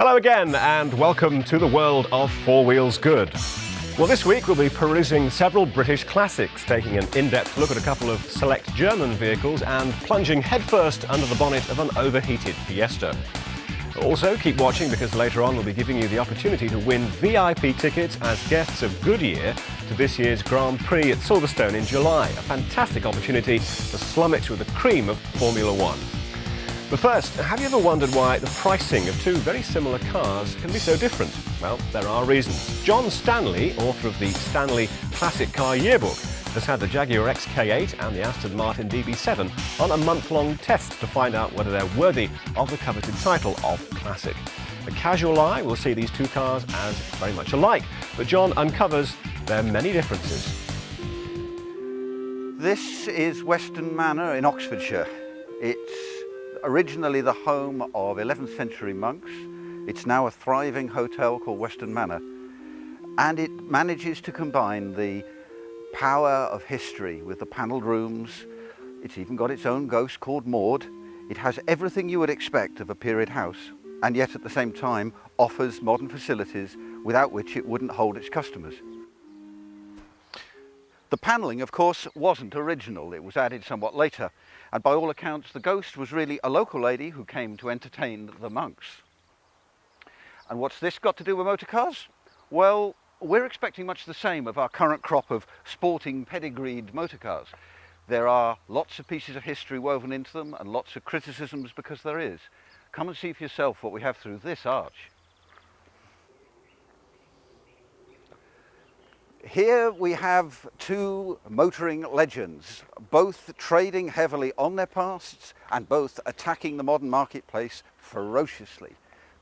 Hello again and welcome to the world of Four Wheels Good. Well, this week we'll be perusing several British classics, taking an in-depth look at a couple of select German vehicles and plunging headfirst under the bonnet of an overheated Fiesta. Also, keep watching because later on we'll be giving you the opportunity to win VIP tickets as guests of Goodyear to this year's Grand Prix at Silverstone in July. A fantastic opportunity to slummix with the cream of Formula One. But first, have you ever wondered why the pricing of two very similar cars can be so different? Well, there are reasons. John Stanley, author of the Stanley Classic Car Yearbook, has had the Jaguar XK8 and the Aston Martin DB7 on a month-long test to find out whether they're worthy of the coveted title of Classic. A casual eye will see these two cars as very much alike, but John uncovers their many differences. This is Weston Manor in Oxfordshire. It's originally the home of 11th century monks. It's now a thriving hotel called Weston Manor, and it manages to combine the power of history with the panelled rooms. It's even got its own ghost called Maud. It has everything you would expect of a period house, and yet at the same time offers modern facilities without which it wouldn't hold its customers. The panelling, of course, wasn't original. It was added somewhat later, and by all accounts the ghost was really a local lady who came to entertain the monks. And what's this got to do with motor cars? Well, we're expecting much the same of our current crop of sporting pedigreed motor cars. There are lots of pieces of history woven into them and lots of criticisms because there is. Come and see for yourself what we have through this arch. Here we have two motoring legends, both trading heavily on their pasts and both attacking the modern marketplace ferociously.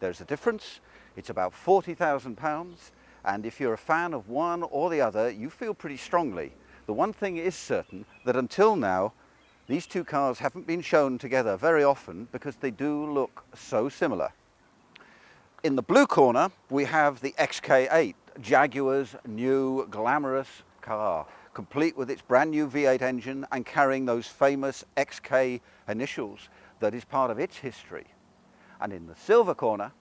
There's a difference. It's about £40,000, and if you're a fan of one or the other, you feel pretty strongly. The one thing is certain, that until now, these two cars haven't been shown together very often because they do look so similar. In the blue corner, we have the XK8, Jaguar's new glamorous car, complete with its brand new V8 engine and carrying those famous XK initials that is part of its history. And in the silver corner,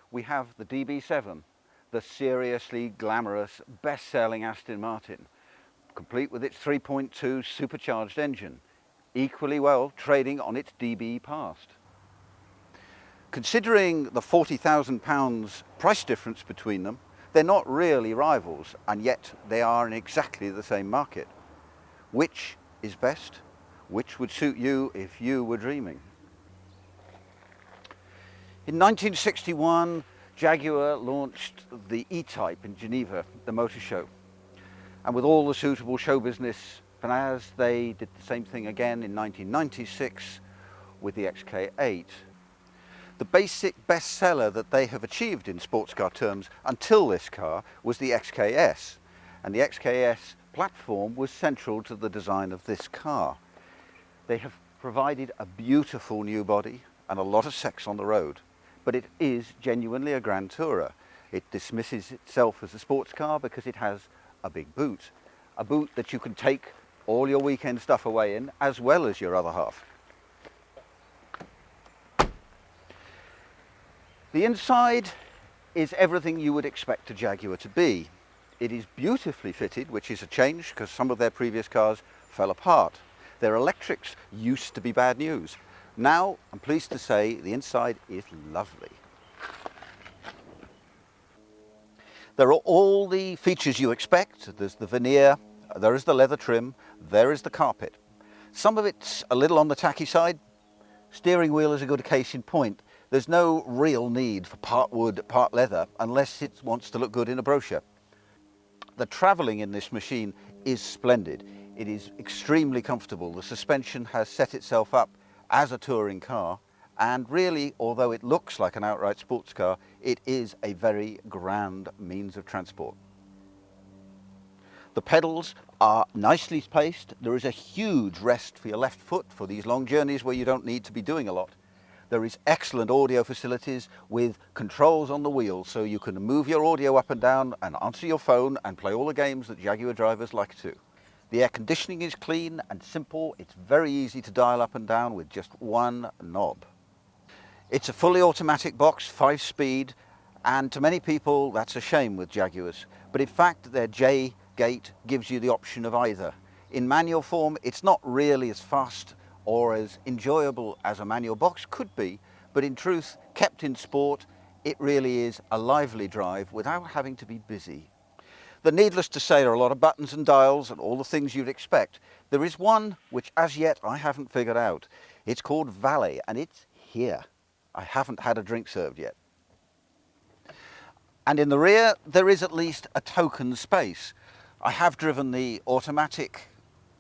we have the DB7, the seriously glamorous, best-selling Aston Martin, complete with its 3.2 supercharged engine, equally well trading on its DB past. Considering the £40,000 price difference between them, they're not really rivals, and yet they are in exactly the same market. Which is best? Which would suit you if you were dreaming? In 1961, Jaguar launched the E-Type in Geneva, the motor show. And with all the suitable show business finesse, they did the same thing again in 1996 with the XK8. The basic bestseller that they have achieved in sports car terms until this car was the XKS, and the XKS platform was central to the design of this car. They have provided a beautiful new body and a lot of sex on the road, but it is genuinely a grand tourer. It dismisses itself as a sports car because it has a big boot, a boot that you can take all your weekend stuff away in as well as your other half. The inside is everything you would expect a Jaguar to be. It is beautifully fitted, which is a change because some of their previous cars fell apart. Their electrics used to be bad news. Now, I'm pleased to say, the inside is lovely. There are all the features you expect. There's the veneer, there is the leather trim, there is the carpet. Some of it's a little on the tacky side. Steering wheel is a good case in point. There's no real need for part wood, part leather, unless it wants to look good in a brochure. The travelling in this machine is splendid. It is extremely comfortable. The suspension has set itself up as a touring car, and really, although it looks like an outright sports car, it is a very grand means of transport. The pedals are nicely spaced. There is a huge rest for your left foot for these long journeys where you don't need to be doing a lot. There is excellent audio facilities with controls on the wheels, so you can move your audio up and down and answer your phone and play all the games that Jaguar drivers like to. The air conditioning is clean and simple. It's very easy to dial up and down with just one knob. It's a fully automatic box, 5-speed, and to many people that's a shame with Jaguars. But in fact, their J gate gives you the option of either. In manual form, it's not really as fast or as enjoyable as a manual box could be, but in truth, kept in sport, it really is a lively drive without having to be busy. Needless to say, there are a lot of buttons and dials and all the things you'd expect. There is one which as yet I haven't figured out. It's called Valet, and it's here. I haven't had a drink served yet. And in the rear, there is at least a token space. I have driven the automatic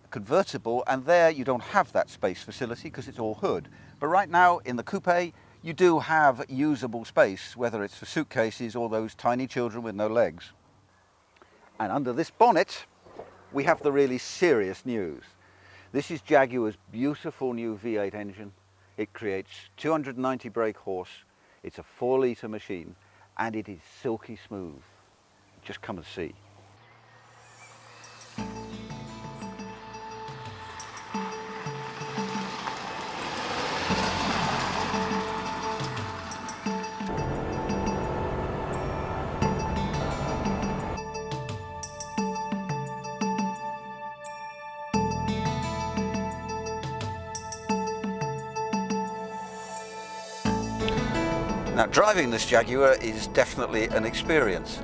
convertible, and there you don't have that space facility because it's all hood. But right now in the coupe, you do have usable space, whether it's for suitcases or those tiny children with no legs. And under this bonnet, we have the really serious news. This is Jaguar's beautiful new V8 engine. It creates 290 brake horse. It's a 4-litre machine, and it is silky smooth. Just come and see. Now, driving this Jaguar is definitely an experience.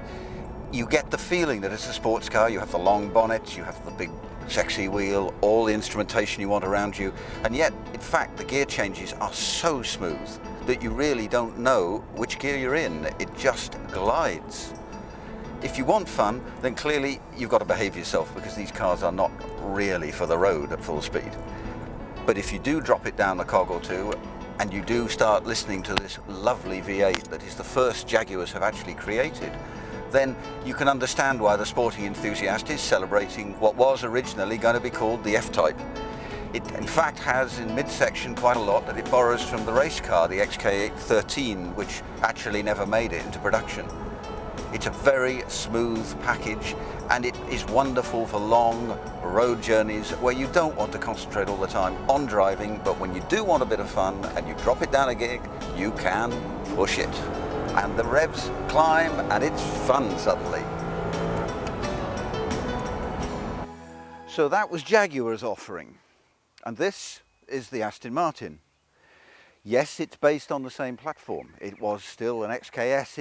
You get the feeling that it's a sports car. You have the long bonnet, you have the big sexy wheel, all the instrumentation you want around you, and yet, in fact, the gear changes are so smooth that you really don't know which gear you're in. It just glides. If you want fun, then clearly you've got to behave yourself, because these cars are not really for the road at full speed. But if you do drop it down a cog or two, and you do start listening to this lovely V8 that is the first Jaguars have actually created, then you can understand why the sporting enthusiast is celebrating what was originally going to be called the F-Type. It in fact has in midsection quite a lot that it borrows from the race car, the XK813, which actually never made it into production. It's a very smooth package, and it is wonderful for long road journeys where you don't want to concentrate all the time on driving, but when you do want a bit of fun and you drop it down a gig, you can push it. And the revs climb, and it's fun suddenly. So that was Jaguar's offering, and this is the Aston Martin. Yes, it's based on the same platform. It was still an XKS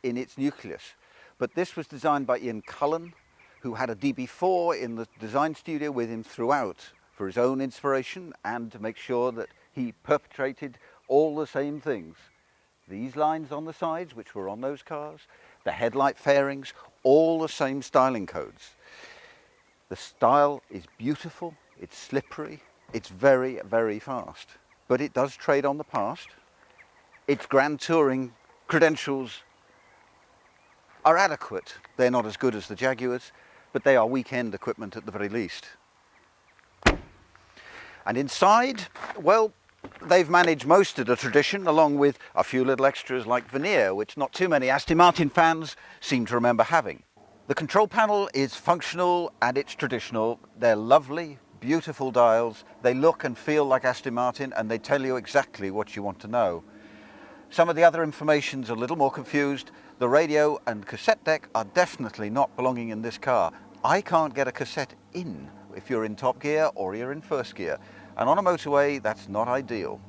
in its nucleus. But this was designed by Ian Cullen, who had a DB4 in the design studio with him throughout for his own inspiration and to make sure that he perpetrated all the same things. These lines on the sides, which were on those cars, the headlight fairings, all the same styling codes. The style is beautiful, it's slippery, it's very, very fast. But it does trade on the past. Its Grand Touring credentials are adequate. They're not as good as the Jaguars, but they are weekend equipment at the very least. And inside, well, they've managed most of the tradition, along with a few little extras like veneer, which not too many Aston Martin fans seem to remember having. The control panel is functional and it's traditional. They're lovely, beautiful dials. They look and feel like Aston Martin, and they tell you exactly what you want to know. Some of the other information's a little more confused. The radio and cassette deck are definitely not belonging in this car. I can't get a cassette in if you're in top gear or you're in first gear, and on a motorway that's not ideal.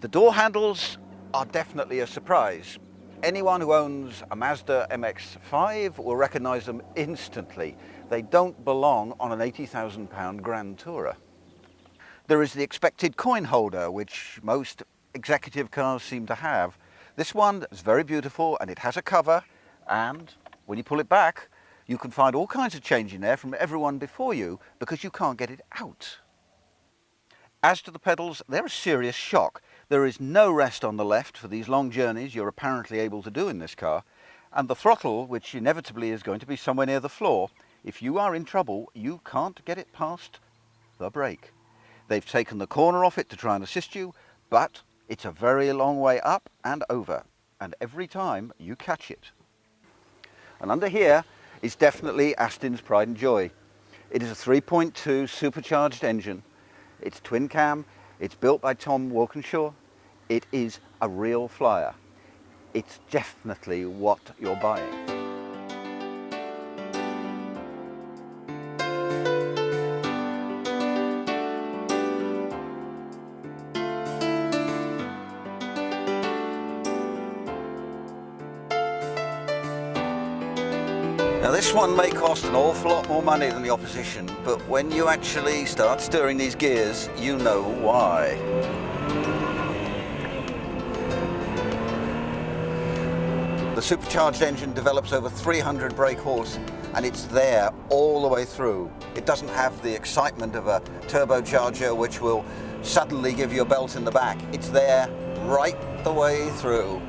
The door handles are definitely a surprise. Anyone who owns a Mazda MX-5 will recognise them instantly. They don't belong on an £80,000 Grand Tourer. There is the expected coin holder, which most executive cars seem to have. This one is very beautiful, and it has a cover, and when you pull it back, you can find all kinds of change in there from everyone before you because you can't get it out. As to the pedals, they're a serious shock. There is no rest on the left for these long journeys you're apparently able to do in this car, and the throttle, which inevitably is going to be somewhere near the floor, if you are in trouble, you can't get it past the brake. They've taken the corner off it to try and assist you, but it's a very long way up and over, and every time you catch it. And under here is definitely Aston's pride and joy. It is a 3.2 supercharged engine. It's twin cam, it's built by Tom Walkinshaw. It is a real flyer. It's definitely what you're buying. Now this one may cost an awful lot more money than the opposition, but when you actually start stirring these gears, you know why. The supercharged engine develops over 300 brake horse, and it's there all the way through. It doesn't have the excitement of a turbocharger which will suddenly give you a belt in the back. It's there right the way through.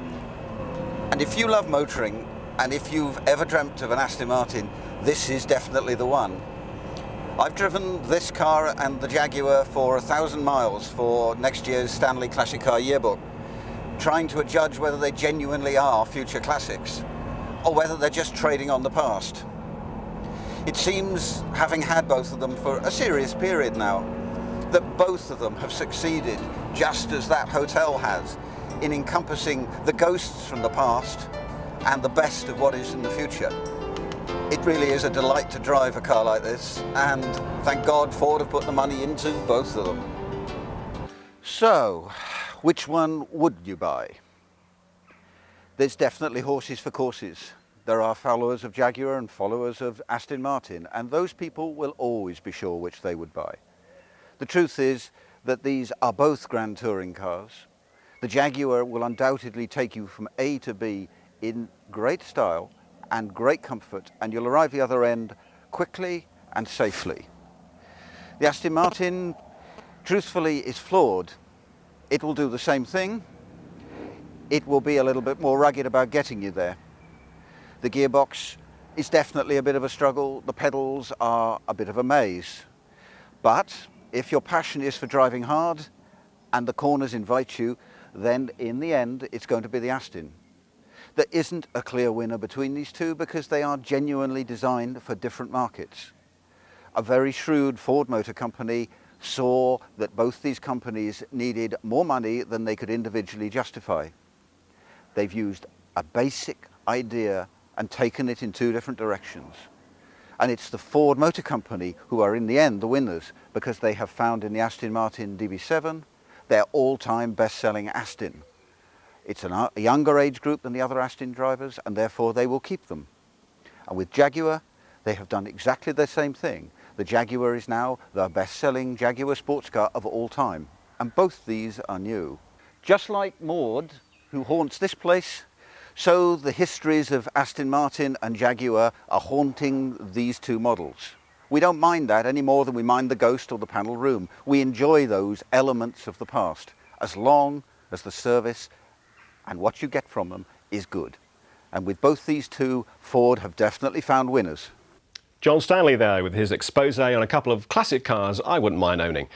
And if you love motoring, and if you've ever dreamt of an Aston Martin, this is definitely the one. I've driven this car and the Jaguar for 1,000 miles for next year's Stanley Classic Car Yearbook, trying to judge whether they genuinely are future classics, or whether they're just trading on the past. It seems, having had both of them for a serious period now, that both of them have succeeded, just as that hotel has, in encompassing the ghosts from the past and the best of what is in the future. It really is a delight to drive a car like this, and thank God Ford have put the money into both of them. So, which one would you buy? There's definitely horses for courses. There are followers of Jaguar and followers of Aston Martin, and those people will always be sure which they would buy. The truth is that these are both grand touring cars. The Jaguar will undoubtedly take you from A to B in great style and great comfort, and you'll arrive the other end quickly and safely. The Aston Martin, truthfully, is flawed. It will do the same thing. It will be a little bit more rugged about getting you there. The gearbox is definitely a bit of a struggle. The pedals are a bit of a maze. But if your passion is for driving hard and the corners invite you, then in the end it's going to be the Aston. There isn't a clear winner between these two because they are genuinely designed for different markets. A very shrewd Ford Motor Company saw that both these companies needed more money than they could individually justify. They've used a basic idea and taken it in two different directions. And it's the Ford Motor Company who are in the end the winners, because they have found in the Aston Martin DB7 their all-time best-selling Aston. It's a younger age group than the other Aston drivers, and therefore they will keep them. And with Jaguar, they have done exactly the same thing. The Jaguar is now the best-selling Jaguar sports car of all time, and both these are new. Just like Maud, who haunts this place, so the histories of Aston Martin and Jaguar are haunting these two models. We don't mind that any more than we mind the ghost or the panel room. We enjoy those elements of the past, as long as the service and what you get from them is good. And with both these two, Ford have definitely found winners. John Stanley there with his expose on a couple of classic cars I wouldn't mind owning.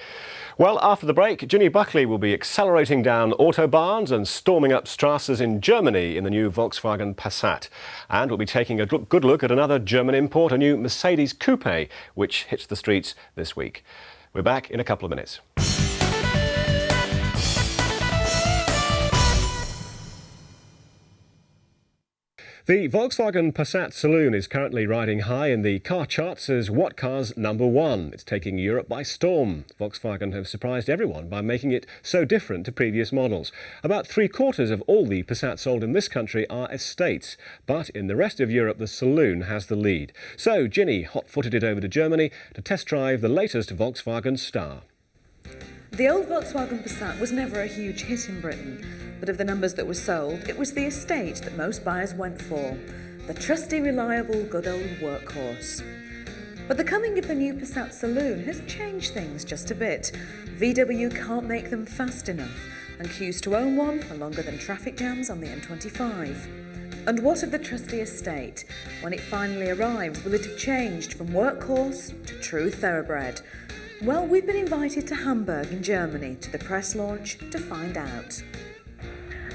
Well, after the break, Ginny Buckley will be accelerating down autobahns and storming up Strasses in Germany in the new Volkswagen Passat. And we'll be taking a good look at another German import, a new Mercedes Coupe, which hits the streets this week. We're back in a couple of minutes. The Volkswagen Passat Saloon is currently riding high in the car charts as What Car's #1. It's taking Europe by storm. Volkswagen have surprised everyone by making it so different to previous models. About 3/4 of all the Passats sold in this country are estates, but in the rest of Europe the Saloon has the lead. So Ginny hot-footed it over to Germany to test drive the latest Volkswagen Star. The old Volkswagen Passat was never a huge hit in Britain, but of the numbers that were sold, it was the estate that most buyers went for. The trusty, reliable, good old workhorse. But the coming of the new Passat Saloon has changed things just a bit. VW can't make them fast enough, and queues to own one are longer than traffic jams on the M25. And what of the trusty estate? When it finally arrives, will it have changed from workhorse to true thoroughbred? Well, we've been invited to Hamburg in Germany to the press launch to find out.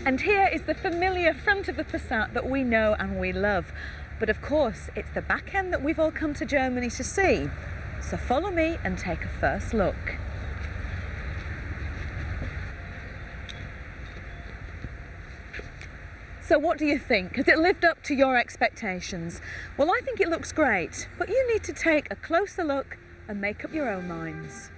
And here is the familiar front of the Passat that we know and we love. But of course, it's the back end that we've all come to Germany to see. So follow me and take a first look. So what do you think? Has it lived up to your expectations? Well, I think it looks great, but you need to take a closer look and make up your own minds.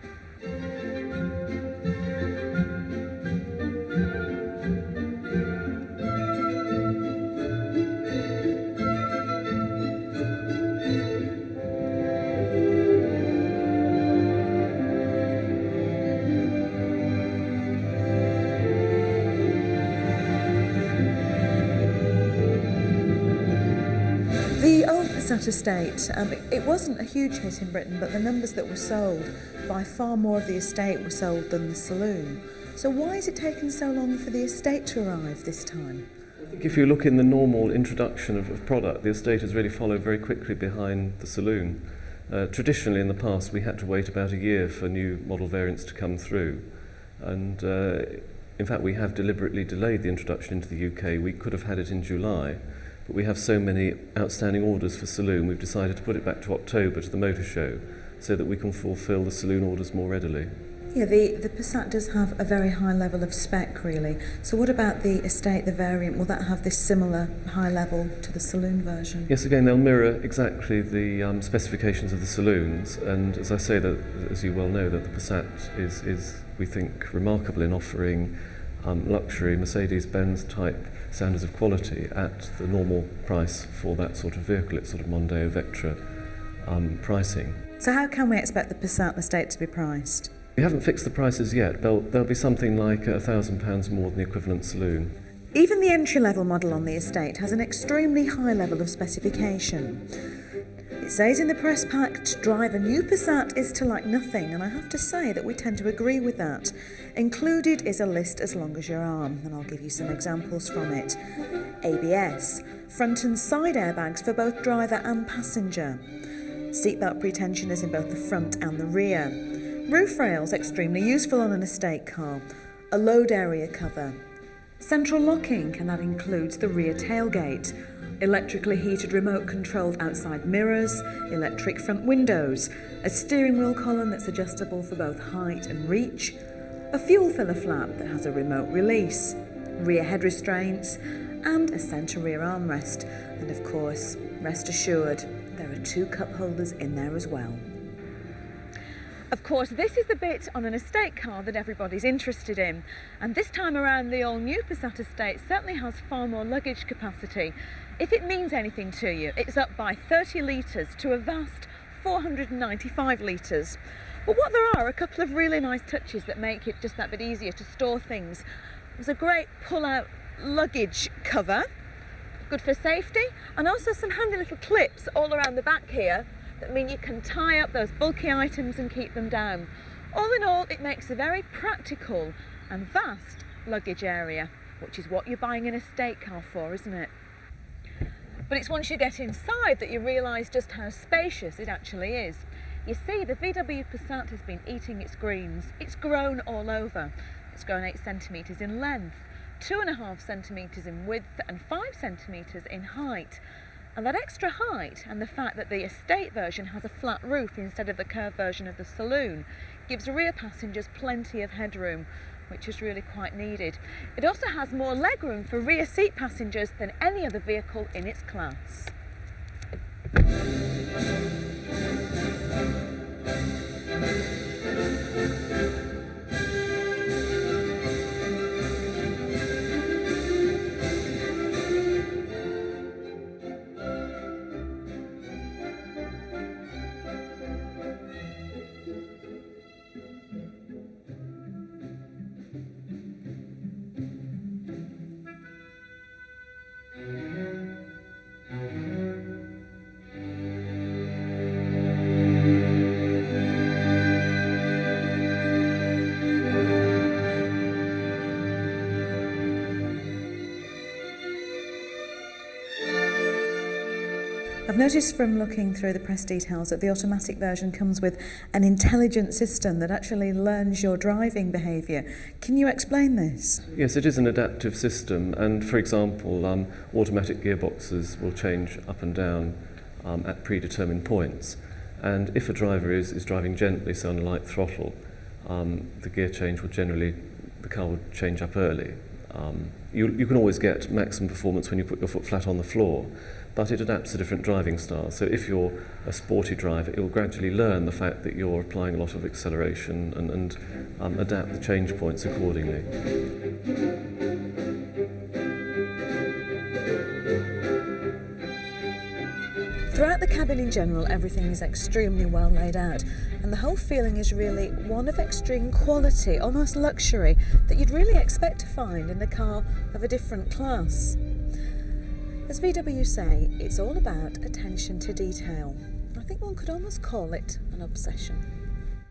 The old Passat Estate, it wasn't a huge hit in Britain, but the numbers that were sold, by far more of the estate were sold than the saloon. So why has it taken so long for the estate to arrive this time? I think if you look in the normal introduction of product, the estate has really followed very quickly behind the saloon. Traditionally in the past we had to wait about a year for new model variants to come through, and in fact we have deliberately delayed the introduction into the UK. We could have had it in July, but we have so many outstanding orders for saloon, we've decided to put it back to October, to the motor show, so that we can fulfil the saloon orders more readily. Yeah, the Passat does have a very high level of spec, really. So what about the estate, the variant? Will that have this similar high level to the saloon version? Yes, again, they'll mirror exactly the specifications of the saloons, and as I say, that, as you well know, that the Passat is we think, remarkable in offering luxury Mercedes-Benz type standards of quality at the normal price for that sort of vehicle. It's sort of Mondeo Vectra pricing. So how can we expect the Passat estate to be priced? We haven't fixed the prices yet. There'll be something like £1,000 more than the equivalent saloon. Even the entry-level model on the estate has an extremely high level of specification. It says in the press pack, to drive a new Passat is to like nothing, and I have to say that we tend to agree with that. Included is a list as long as your arm, and I'll give you some examples from it. ABS, front and side airbags for both driver and passenger. Seatbelt pretensioners in both the front and the rear. Roof rails, extremely useful on an estate car. A load area cover. Central locking, and that includes the rear tailgate. Electrically heated remote-controlled outside mirrors, electric front windows, a steering wheel column that's adjustable for both height and reach, a fuel filler flap that has a remote release, rear head restraints, and a centre rear armrest. And of course, rest assured, there are 2 cup holders in there as well. Of course, this is the bit on an estate car that everybody's interested in, and this time around the all-new Passat Estate certainly has far more luggage capacity. If it means anything to you, it's up by 30 litres to a vast 495 litres. But what there are a couple of really nice touches that make it just that bit easier to store things. There's a great pull-out luggage cover, good for safety, and also some handy little clips all around the back here that mean you can tie up those bulky items and keep them down. All in all, it makes a very practical and vast luggage area, which is what you're buying an estate car for, isn't it? But it's once you get inside that you realise just how spacious it actually is. You see, the VW Passat has been eating its greens. It's grown all over. It's grown 8 centimetres in length, 2.5 centimetres in width and 5 centimetres in height. And that extra height and the fact that the estate version has a flat roof instead of the curved version of the saloon gives rear passengers plenty of headroom, which is really quite needed. It also has more legroom for rear seat passengers than any other vehicle in its class. I've noticed from looking through the press details that the automatic version comes with an intelligent system that actually learns your driving behaviour. Can you explain this? Yes, it is an adaptive system, and for example, automatic gearboxes will change up and down at predetermined points. And if a driver is driving gently, so on a light throttle, the gear change will generally, the car will change up early. You can always get maximum performance when you put your foot flat on the floor, but it adapts to different driving styles. So if you're a sporty driver, it will gradually learn the fact that you're applying a lot of acceleration and adapt the change points accordingly. Throughout the cabin in general, everything is extremely well laid out, and the whole feeling is really one of extreme quality, almost luxury, that you'd really expect to find in a car of a different class. As VW say, it's all about attention to detail. I think one could almost call it an obsession.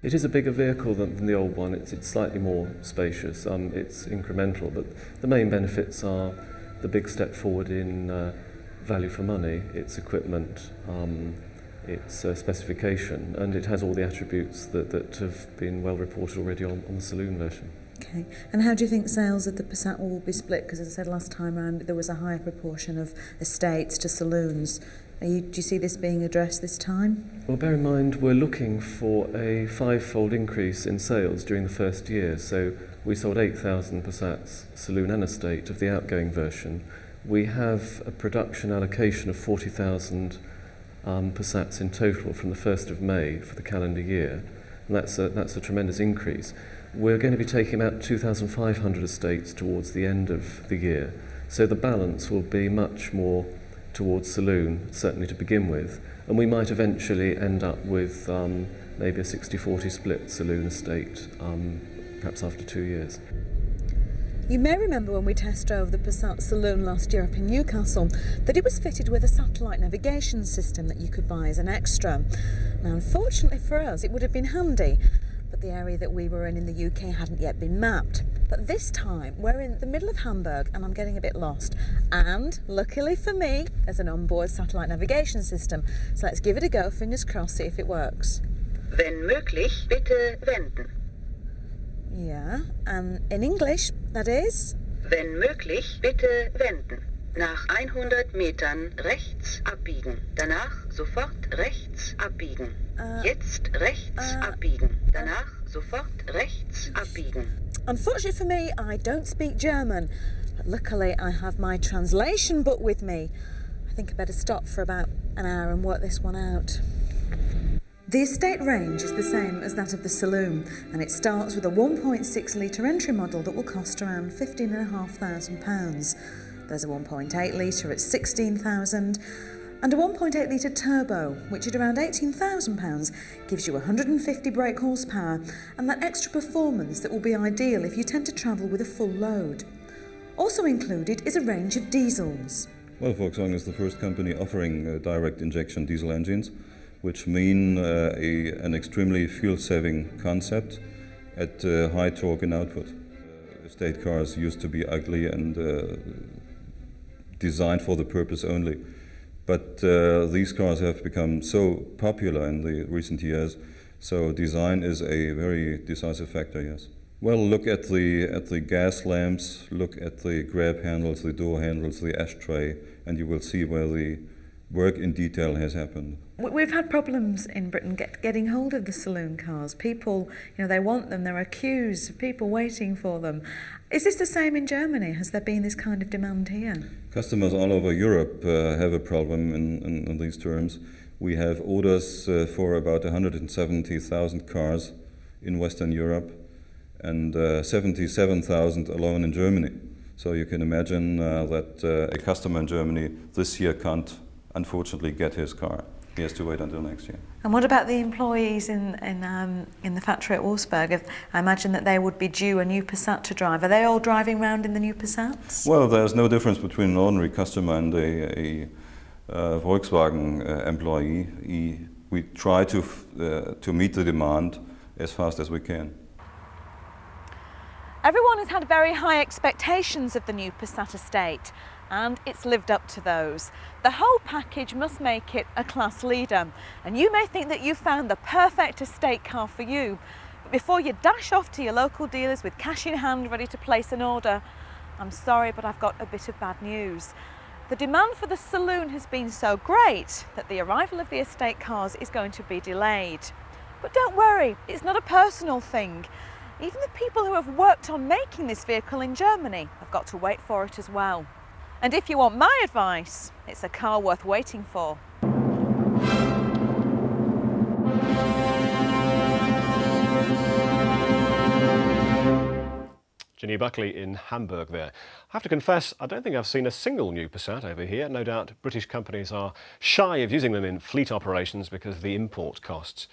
It is a bigger vehicle than the old one. It's slightly more spacious. It's incremental, but the main benefits are the big step forward in value for money, its equipment, its specification, and it has all the attributes that have been well reported already on the saloon version. Okay, and how do you think sales of the Passat will be split? Because as I said last time around, there was a higher proportion of estates to saloons. Do you see this being addressed this time? Well, bear in mind we're looking for a 5-fold increase in sales during the first year. So we sold 8,000 Passats saloon and estate of the outgoing version. We have a production allocation of 40,000 Passats in total from the 1st of May for the calendar year, and that's a tremendous increase. We're going to be taking about 2,500 estates towards the end of the year, so the balance will be much more towards saloon, certainly to begin with, and we might eventually end up with maybe a 60-40 split saloon estate, perhaps after 2 years. You may remember when we test drove the Passat Saloon last year up in Newcastle that it was fitted with a satellite navigation system that you could buy as an extra. Now, unfortunately for us, it would have been handy, but the area that we were in the UK hadn't yet been mapped. But this time, we're in the middle of Hamburg and I'm getting a bit lost. And, luckily for me, there's an onboard satellite navigation system. So let's give it a go, fingers crossed, see if it works. Wenn möglich, bitte wenden. Yeah, and in English, that is? Wenn möglich, bitte wenden. Nach 100 Metern rechts abbiegen. Danach sofort rechts abbiegen. Jetzt rechts abbiegen. Danach sofort rechts abbiegen. Unfortunately for me, I don't speak German, but luckily I have my translation book with me. I think I better stop for about an hour and work this one out. The estate range is the same as that of the saloon, and it starts with a 1.6 litre entry model that will cost around £15,500. There's a 1.8 litre at £16,000, and a 1.8 litre turbo, which at around £18,000 gives you 150 brake horsepower and that extra performance that will be ideal if you tend to travel with a full load. Also included is a range of diesels. Well, Volkswagen is the first company offering direct injection diesel engines, which mean an extremely fuel-saving concept at high torque and output. Estate cars used to be ugly and designed for the purpose only. But these cars have become so popular in the recent years, so design is a very decisive factor, yes. Well, look at the gas lamps, look at the grab handles, the door handles, the ashtray, and you will see where the work in detail has happened. We've had problems in Britain getting hold of the saloon cars. People, they want them. There are queues of people waiting for them. Is this the same in Germany? Has there been this kind of demand here? Customers all over Europe have a problem in these terms. We have orders for about 170,000 cars in Western Europe and 77,000 alone in Germany. So you can imagine that a customer in Germany this year can't unfortunately get his car. He has to wait until next year. And what about the employees in the factory at Wolfsburg? I imagine that they would be due a new Passat to drive. Are they all driving around in the new Passats? Well, there's no difference between an ordinary customer and a Volkswagen employee. We try to meet the demand as fast as we can. Everyone has had very high expectations of the new Passat Estate, and it's lived up to those. The whole package must make it a class leader, and you may think that you've found the perfect estate car for you. But before you dash off to your local dealers with cash in hand ready to place an order, I'm sorry, but I've got a bit of bad news. The demand for the saloon has been so great that the arrival of the estate cars is going to be delayed. But don't worry, it's not a personal thing. Even the people who have worked on making this vehicle in Germany have got to wait for it as well. And if you want my advice, it's a car worth waiting for. Ginny Buckley in Hamburg there. I have to confess, I don't think I've seen a single new Passat over here. No doubt British companies are shy of using them in fleet operations because of the import costs.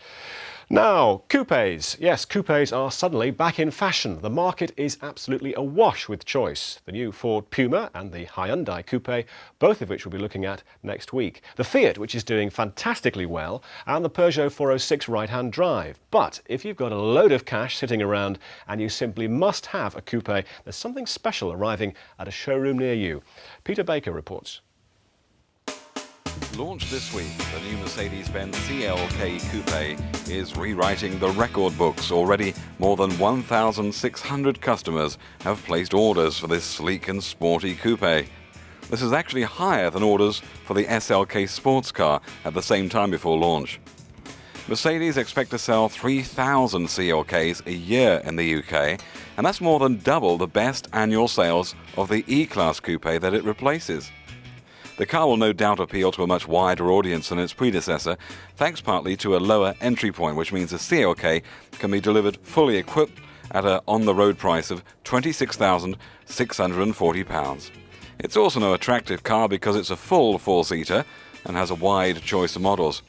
Now, coupes. Yes, coupes are suddenly back in fashion. The market is absolutely awash with choice. The new Ford Puma and the Hyundai Coupe, both of which we'll be looking at next week. The Fiat, which is doing fantastically well, and the Peugeot 406 right-hand drive. But if you've got a load of cash sitting around and you simply must have a coupe, there's something special arriving at a showroom near you. Peter Baker reports. Launched this week, the new Mercedes-Benz CLK Coupe is rewriting the record books. Already, more than 1,600 customers have placed orders for this sleek and sporty coupe. This is actually higher than orders for the SLK sports car at the same time before launch. Mercedes expect to sell 3,000 CLKs a year in the UK, and that's more than double the best annual sales of the E-Class coupe that it replaces. The car will no doubt appeal to a much wider audience than its predecessor, thanks partly to a lower entry point, which means a CLK can be delivered fully equipped at an on-the-road price of £26,640. It's also an attractive car because it's a full four-seater and has a wide choice of models.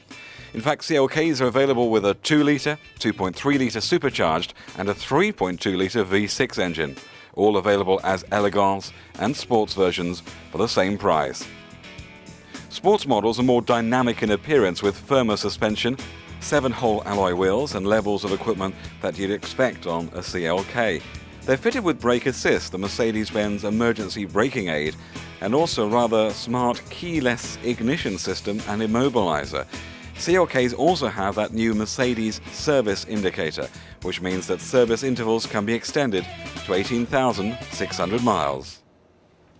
In fact, CLKs are available with a 2-litre, 2.3-litre supercharged and a 3.2-litre V6 engine, all available as elegance and sports versions for the same price. Sports models are more dynamic in appearance with firmer suspension, 7-hole alloy wheels and levels of equipment that you'd expect on a CLK. They're fitted with brake assist, the Mercedes-Benz emergency braking aid, and also rather smart keyless ignition system and immobilizer. CLKs also have that new Mercedes service indicator, which means that service intervals can be extended to 18,600 miles.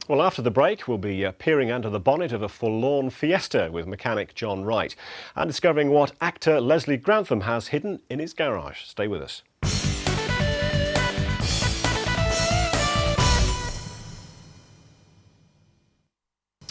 Well, after the break, we'll be peering under the bonnet of a forlorn Fiesta with mechanic John Wright and discovering what actor Leslie Grantham has hidden in his garage. Stay with us.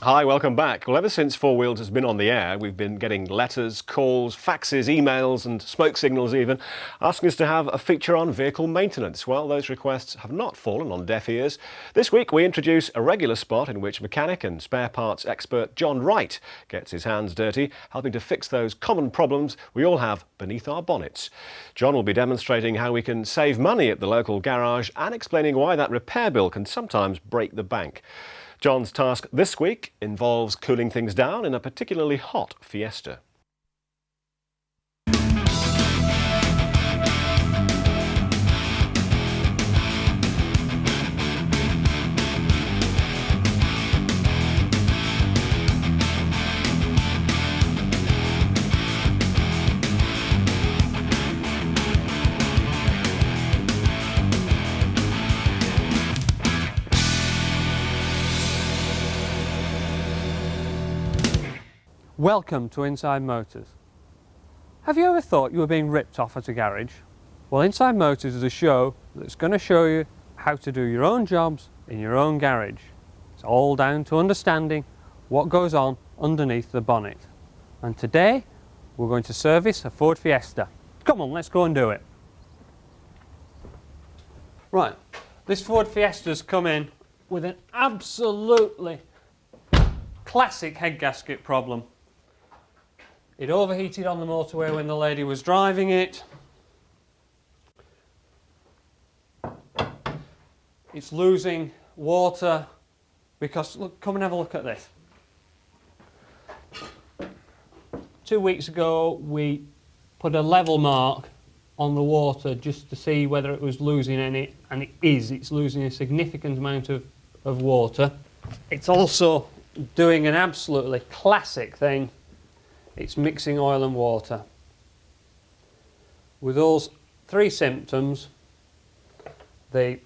Hi, welcome back. Well, ever since Four Wheels has been on the air, we've been getting letters, calls, faxes, emails and smoke signals even, asking us to have a feature on vehicle maintenance. Well, those requests have not fallen on deaf ears. This week we introduce a regular spot in which mechanic and spare parts expert John Wright gets his hands dirty, helping to fix those common problems we all have beneath our bonnets. John will be demonstrating how we can save money at the local garage and explaining why that repair bill can sometimes break the bank. John's task this week involves cooling things down in a particularly hot Fiesta. Welcome to Inside Motors. Have you ever thought you were being ripped off at a garage? Well, Inside Motors is a show that's going to show you how to do your own jobs in your own garage. It's all down to understanding what goes on underneath the bonnet. And today we're going to service a Ford Fiesta. Come on, let's go and do it. Right, this Ford Fiesta's come in with an absolutely classic head gasket problem. It overheated on the motorway when the lady was driving it. It's losing water because, look, come and have a look at this. 2 weeks ago we put a level mark on the water just to see whether it was losing any, and it is. It's losing a significant amount of water. It's also doing an absolutely classic thing. It's mixing oil and water. With those three symptoms, the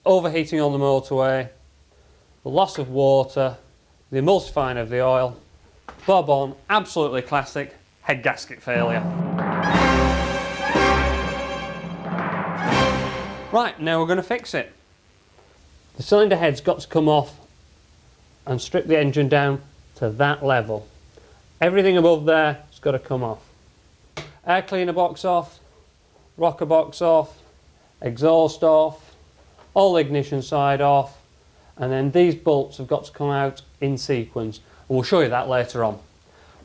overheating on the motorway, the loss of water, the emulsifying of the oil, bob on, absolutely classic head gasket failure. Right, now we're going to fix it. The cylinder head's got to come off and strip the engine down to that level. Everything above there has got to come off. Air cleaner box off, rocker box off, exhaust off, all ignition side off, and then these bolts have got to come out in sequence. And we'll show you that later on.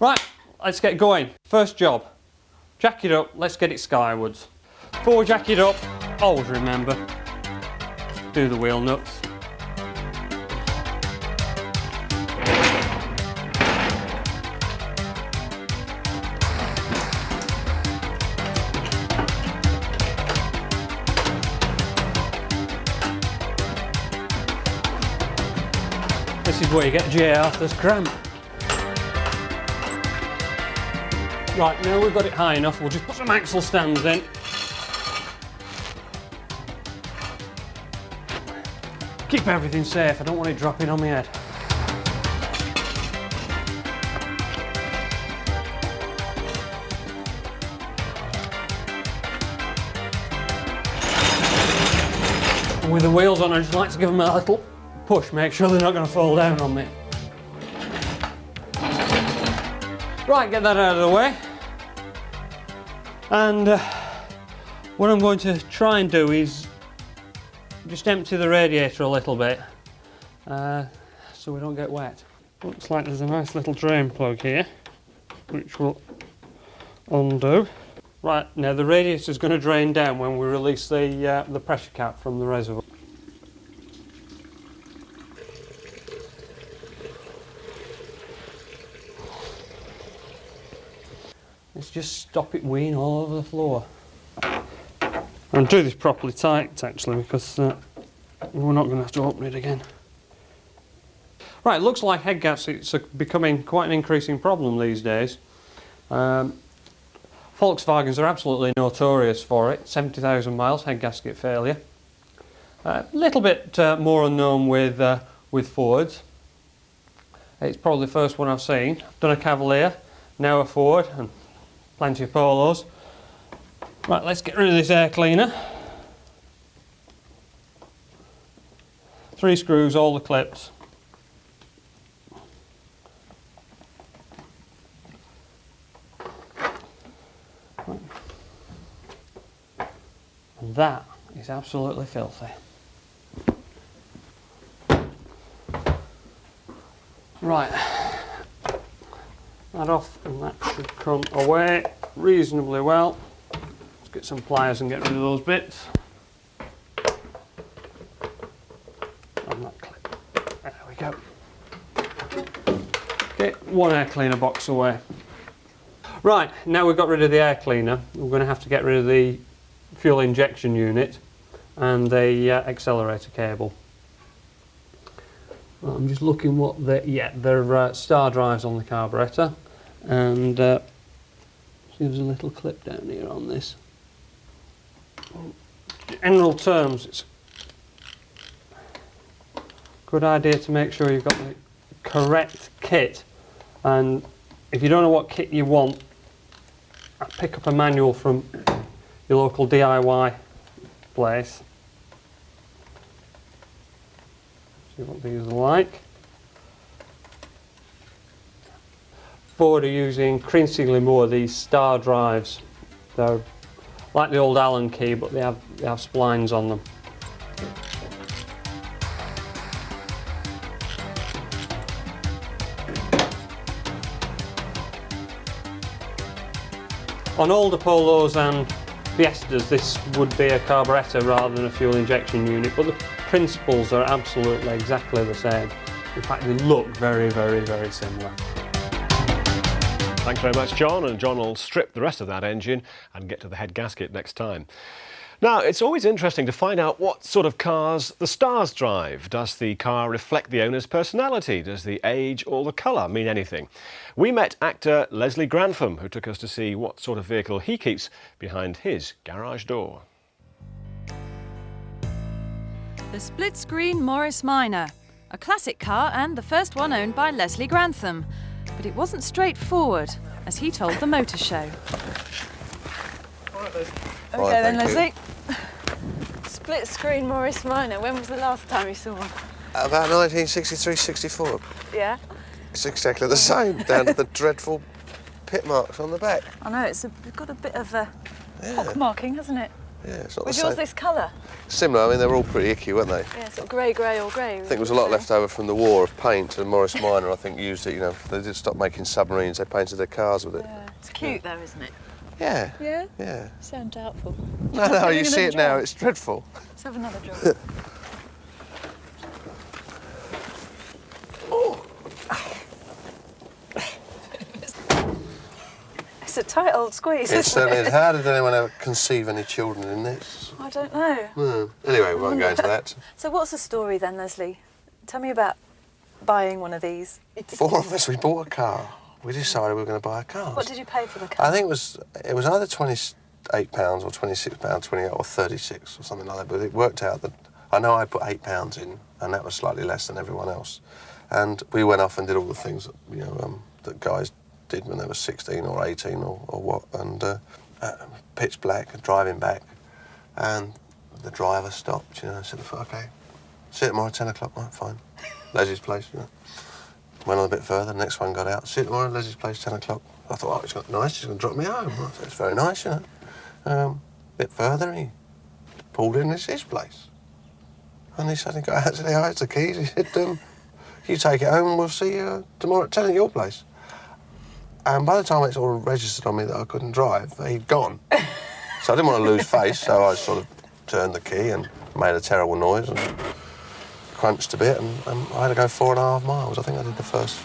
Right, let's get going. First job, jack it up, let's get it skywards. Before we jack it up, always remember, do the wheel nuts. This is where you get J. Arthur's cramp. Right, now we've got it high enough, we'll just put some axle stands in. Keep everything safe, I don't want it dropping on my head. And with the wheels on, I just like to give them a little push, make sure they're not going to fall down on me. Right, get that out of the way. And what I'm going to try and do is just empty the radiator a little bit so we don't get wet. Looks like there's a nice little drain plug here which will undo. Right, now the radiator is going to drain down when we release the pressure cap from the reservoir. Let's just stop it weeing all over the floor. And do this properly tight actually, because we're not going to have to open it again. Right, looks like head gaskets are becoming quite an increasing problem these days. Volkswagens are absolutely notorious for it. 70,000 miles head gasket failure. A little bit more unknown with Fords. It's probably the first one I've seen. I've done a Cavalier, now a Ford, and plenty of Polos. Right, let's get rid of this air cleaner. 3 screws, all the clips. Right. And that is absolutely filthy. Right, that off, and that should come away reasonably well. Let's get some pliers and get rid of those bits. And that clip. There we go. Okay, one air cleaner box away. Right, now we've got rid of the air cleaner, we're going to have to get rid of the fuel injection unit and the accelerator cable. Well, I'm just looking what they're star drives on the carburettor, and there's a little clip down here on this. In general terms, it's a good idea to make sure you've got the correct kit, and if you don't know what kit you want, pick up a manual from your local DIY place. See what these are like. Ford are using increasingly more of these star drives. They're like the old Allen key, but they have splines on them. On older Polos and Fiestas, this would be a carburettor rather than a fuel injection unit, but the principles are absolutely exactly the same. In fact, they look very, very, very similar. Thanks very much, John, and John will strip the rest of that engine and get to the head gasket next time. Now, it's always interesting to find out what sort of cars the stars drive. Does the car reflect the owner's personality? Does the age or the colour mean anything? We met actor Leslie Grantham, who took us to see what sort of vehicle he keeps behind his garage door. The split-screen Morris Minor, a classic car and the first one owned by Leslie Grantham. But it wasn't straightforward, as he told the motor show. Okay then, Leslie. split-screen Morris Minor. When was the last time you saw one? About 1963-64. Yeah? It's exactly the same, down to the dreadful pit marks on the back. I know, it's got a bit of a pock marking, hasn't it? Yeah, it's not Was the yours same. this colour? Similar, I mean, they were all pretty icky, weren't they? Yeah, sort of grey or grey. I think there was a lot left over from the war of paint, and Morris Minor, I think, used it, you know, they did stop making submarines, they painted their cars with it. Yeah. It's cute though, isn't it? Yeah. Yeah? Yeah. You sound doubtful. No, you see it now, it's dreadful. Let's have another job. It's a tight old squeeze, It isn't certainly it? is. How did anyone ever conceive any children in this? I don't know. No. Anyway, we won't go into that. So what's the story then, Leslie? Tell me about buying one of these. 4 of us, we bought a car. We decided we were going to buy a car. What did you pay for the car? I think it was either £28 or £26, 28 or 36 or something like that. But it worked out that I know I put £8 in, and that was slightly less than everyone else. And we went off and did all the things that that guys did when they were 16 or 18 or what. And pitch black, driving back, and the driver stopped. You know, I said, "Okay, see you tomorrow at 10 o'clock." Right, fine. Leslie's place. You know. Went on a bit further, the next one got out. See you tomorrow, Leslie's place, 10 o'clock. I thought, oh, it's nice, she's going to drop me home. I said, it's very nice, you know. A bit further, he pulled in, it's his place. And he suddenly got out to the eyes, the keys. He said, you take it home and we'll see you tomorrow at 10 at your place. And by the time it's all registered on me that I couldn't drive, he'd gone. So I didn't want to lose face, so I sort of turned the key and made a terrible noise and crunched a bit, and I had to go 4.5 miles. I think I did the first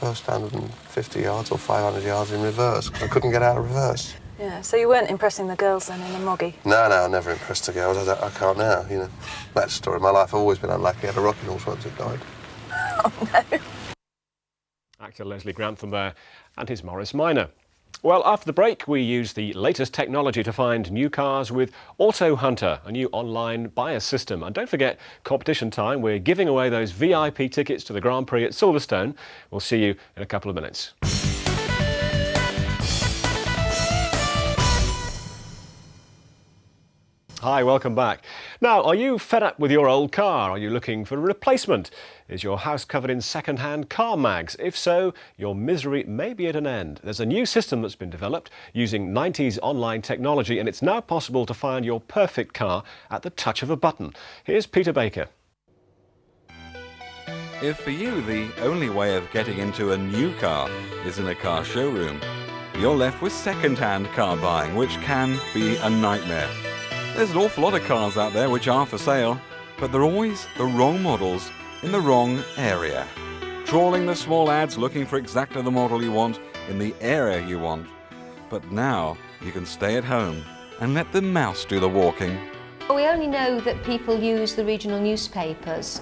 150 yards or 500 yards in reverse, because I couldn't get out of reverse. Yeah, so you weren't impressing the girls then in the moggy? No, I never impressed the girls. I can't now, you know. That's the story of my life. I've always been unlucky. I had a rocking horse once it died. Oh, no. Actor Leslie Grantham there, and his Morris Minor. Well, after the break, we use the latest technology to find new cars with Auto Hunter, a new online buyer system. And don't forget, competition time. We're giving away those VIP tickets to the Grand Prix at Silverstone. We'll see you in a couple of minutes. Hi, welcome back. Now, are you fed up with your old car? Are you looking for a replacement? Is your house covered in second-hand car mags? If so, your misery may be at an end. There's a new system that's been developed using 90s online technology, and it's now possible to find your perfect car at the touch of a button. Here's Peter Baker. If for you the only way of getting into a new car is in a car showroom, you're left with second-hand car buying, which can be a nightmare. There's an awful lot of cars out there which are for sale, but they're always the wrong models in the wrong area. Trawling the small ads looking for exactly the model you want in the area you want. But now you can stay at home and let the mouse do the walking. We only know that people use the regional newspapers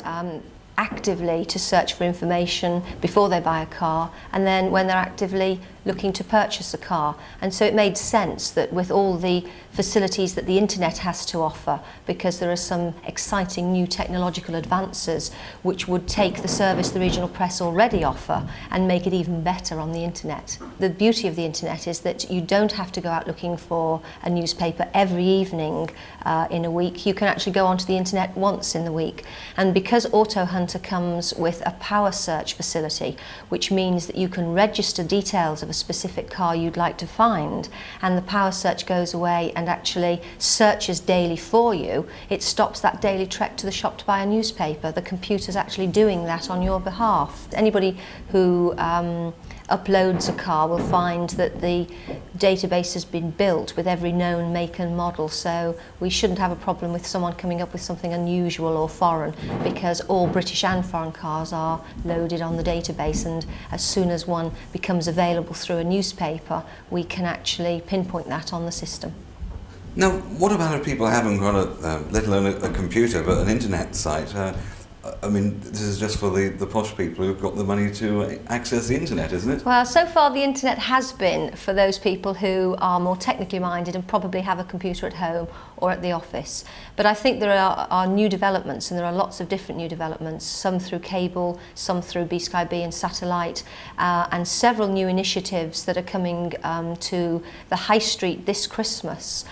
actively to search for information before they buy a car, and then when they're actively looking to purchase a car. And so it made sense that with all the facilities that the internet has to offer, because there are some exciting new technological advances which would take the service the regional press already offer and make it even better on the internet. The beauty of the internet is that you don't have to go out looking for a newspaper every evening in a week. You can actually go onto the internet once in the week. And because Auto Hunter comes with a power search facility, which means that you can register details of a specific car you'd like to find, and the power search goes away and actually searches daily for you, it stops that daily trek to the shop to buy a newspaper. The computer's actually doing that on your behalf. Anybody who uploads a car will find that the database has been built with every known make and model, so we shouldn't have a problem with someone coming up with something unusual or foreign, because all British and foreign cars are loaded on the database, and as soon as one becomes available through a newspaper, we can actually pinpoint that on the system. Now, what about if people haven't got let alone a computer, but an internet site? I mean, this is just for the posh people who've got the money to access the internet, isn't it? Well, so far the internet has been for those people who are more technically minded and probably have a computer at home or at the office. But I think there are new developments, and there are lots of different new developments, some through cable, some through B-Sky B and satellite, and several new initiatives that are coming to the high street this Christmas,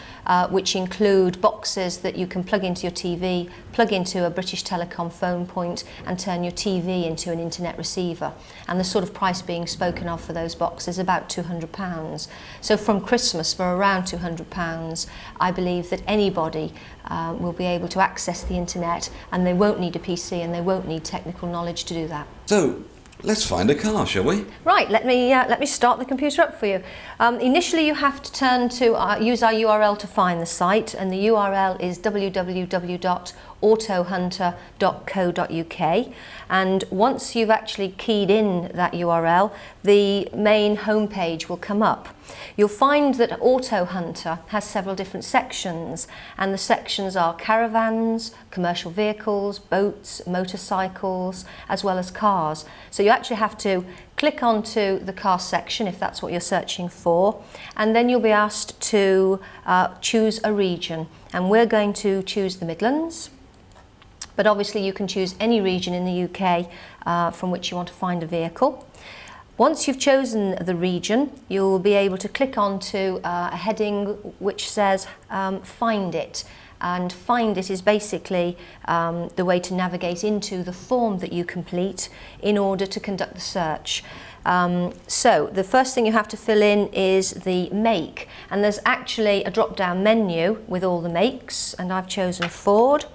which include boxes that you can plug into your TV, plug into a British Telecom phone point and turn your TV into an internet receiver. And the sort of price being spoken of for those boxes is about £200. So from Christmas, for around £200, I believe that anybody will be able to access the internet, and they won't need a PC and they won't need technical knowledge to do that. So, let's find a car, shall we? Right, let me start the computer up for you. Initially you have to turn to use our URL to find the site, and the URL is www.autohunter.co.uk, and once you've actually keyed in that URL, the main homepage will come up. You'll find that Auto Hunter has several different sections, and the sections are caravans, commercial vehicles, boats, motorcycles, as well as cars. So you actually have to click onto the car section if that's what you're searching for, and then you'll be asked to choose a region, and we're going to choose the Midlands. But obviously you can choose any region in the UK from which you want to find a vehicle. Once you've chosen the region, you'll be able to click onto a heading which says Find It. And Find It is basically the way to navigate into the form that you complete in order to conduct the search. So the first thing you have to fill in is the make, and there's actually a drop-down menu with all the makes, and I've chosen Ford.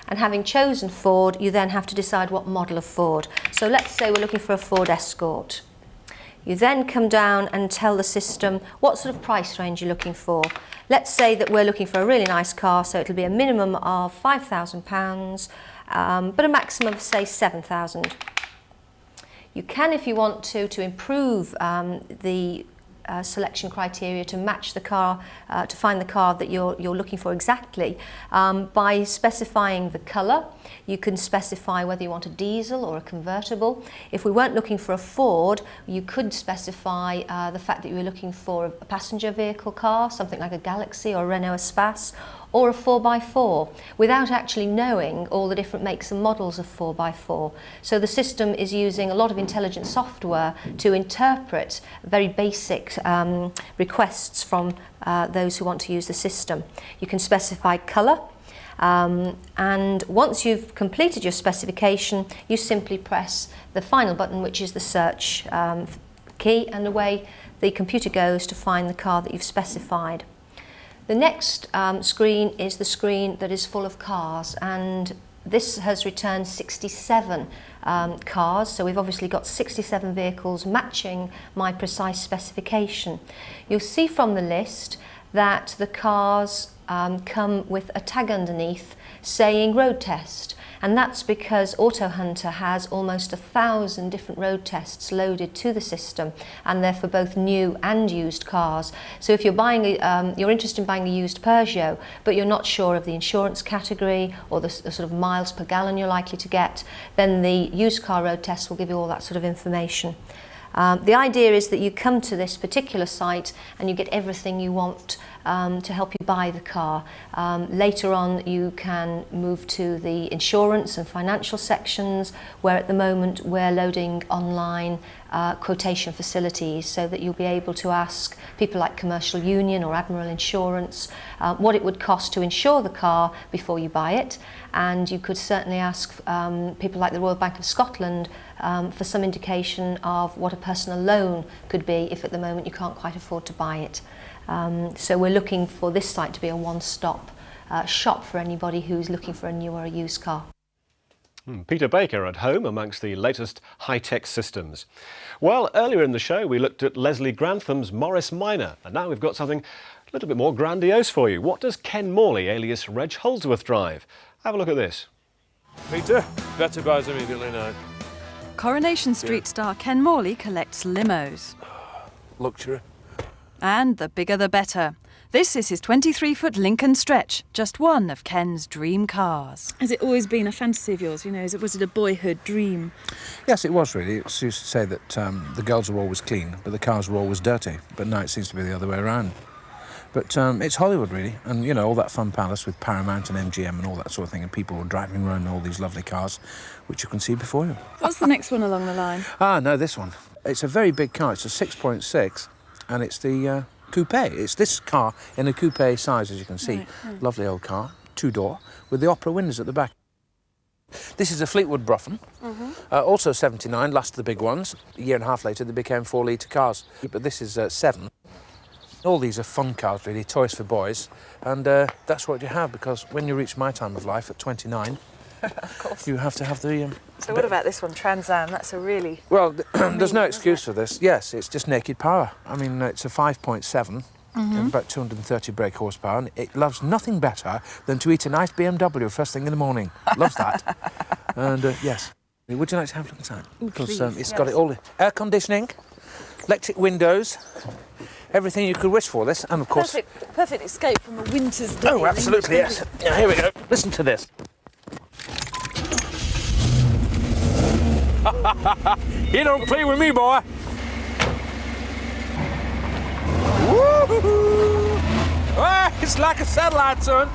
And having chosen Ford, you then have to decide what model of Ford. So let's say we're looking for a Ford Escort. You then come down and tell the system what sort of price range you're looking for. Let's say that we're looking for a really nice car, so it'll be a minimum of £5,000, but a maximum of, say, £7,000. You can, if you want to improve the selection criteria to match the car, to find the car that you're looking for exactly, by specifying the colour. You can specify whether you want a diesel or a convertible. If we weren't looking for a Ford, you could specify the fact that you were looking for a passenger vehicle car, something like a Galaxy or a Renault Espace, or a 4x4, without actually knowing all the different makes and models of 4x4. So the system is using a lot of intelligent software to interpret very basic requests from those who want to use the system. You can specify colour, and once you've completed your specification, you simply press the final button, which is the search key, and away the computer goes to find the car that you've specified. The next screen is the screen that is full of cars, and this has returned 67 cars, so we've obviously got 67 vehicles matching my precise specification. You'll see from the list that the cars come with a tag underneath saying road test, and that's because Auto Hunter has almost 1,000 different road tests loaded to the system, and they're for both new and used cars. So if you're buying you're interested in buying a used Peugeot, but you're not sure of the insurance category or the sort of miles per gallon you're likely to get, then the used car road test will give you all that sort of information. The idea is that you come to this particular site and you get everything you want to help you buy the car. Later on you can move to the insurance and financial sections, where at the moment we're loading online quotation facilities, so that you'll be able to ask people like Commercial Union or Admiral Insurance what it would cost to insure the car before you buy it, and you could certainly ask people like the Royal Bank of Scotland for some indication of what a personal loan could be if at the moment you can't quite afford to buy it. So we're looking for this site to be a one-stop shop for anybody who's looking for a new or a used car. Peter Baker at home amongst the latest high-tech systems. Well, earlier in the show we looked at Leslie Grantham's Morris Minor, and now we've got something a little bit more grandiose for you. What does Ken Morley, alias Reg Holdsworth, drive? Have a look at this. Peter, better buzz immediately now. Coronation Street star Ken Morley collects limos. Luxury. And the bigger the better. This is his 23-foot Lincoln Stretch, just one of Ken's dream cars. Has it always been a fantasy of yours? You know, was it a boyhood dream? Yes, it was really. It used to say that the girls were always clean, but the cars were always dirty. But now it seems to be the other way around. But it's Hollywood, really, and, you know, all that fun palace with Paramount and MGM and all that sort of thing, and people driving around in all these lovely cars, which you can see before you. What's the next one along the line? Ah, no, this one. It's a very big car. It's a 6.6, and it's the coupe. It's this car in a coupe size, as you can see. Right. Lovely old car, two-door, with the opera windows at the back. This is a Fleetwood Brougham, also 79, last of the big ones. A year and a half later, they became 4-litre cars. But this is 7. All these are fun cars, really, toys for boys, and that's what you have, because when you reach my time of life at 29, of course, you have to have the... So what about this one, Trans Am? That's a really... Well, there's no excuse for this. Yes, it's just naked power. I mean, it's a 5.7, about 230 brake horsepower, and it loves nothing better than to eat a nice BMW first thing in the morning. Loves that. And, yes. Would you like to have a look inside? Because it's got it all... Air conditioning, electric windows... Everything you could wish for this, and of course... Perfect escape from a winter's day. Oh, absolutely, yes. Now, here we go. Listen to this. You don't play with me, boy. Woo-hoo-hoo. Ah, it's like a satellite, son.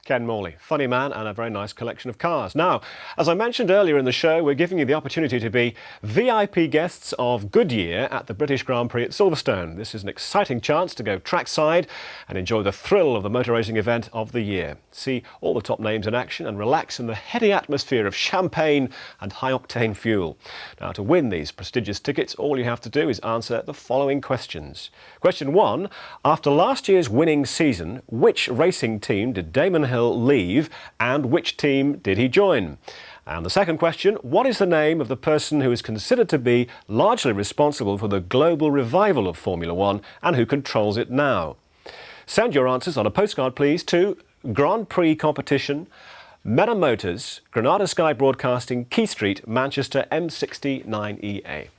Ken Morley, funny man and a very nice collection of cars. Now, as I mentioned earlier in the show, we're giving you the opportunity to be VIP guests of Goodyear at the British Grand Prix at Silverstone. This is an exciting chance to go trackside and enjoy the thrill of the motor racing event of the year. See all the top names in action and relax in the heady atmosphere of champagne and high-octane fuel. Now, to win these prestigious tickets, all you have to do is answer the following questions. Question 1, after last year's winning season, which racing team did Damon Hill leave and which team did he join? And the second question, what is the name of the person who is considered to be largely responsible for the global revival of Formula One and who controls it now? Send your answers on a postcard, please, to Grand Prix Competition, Meta Motors, Granada Sky Broadcasting, Key Street, Manchester, M69EA.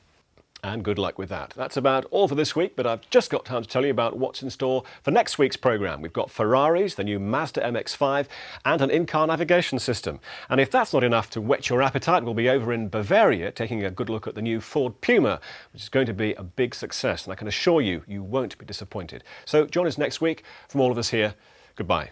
And good luck with that. That's about all for this week, but I've just got time to tell you about what's in store for next week's programme. We've got Ferraris, the new Mazda MX-5 and an in-car navigation system. And if that's not enough to whet your appetite, we'll be over in Bavaria taking a good look at the new Ford Puma, which is going to be a big success. And I can assure you, you won't be disappointed. So join us next week. From all of us here, goodbye.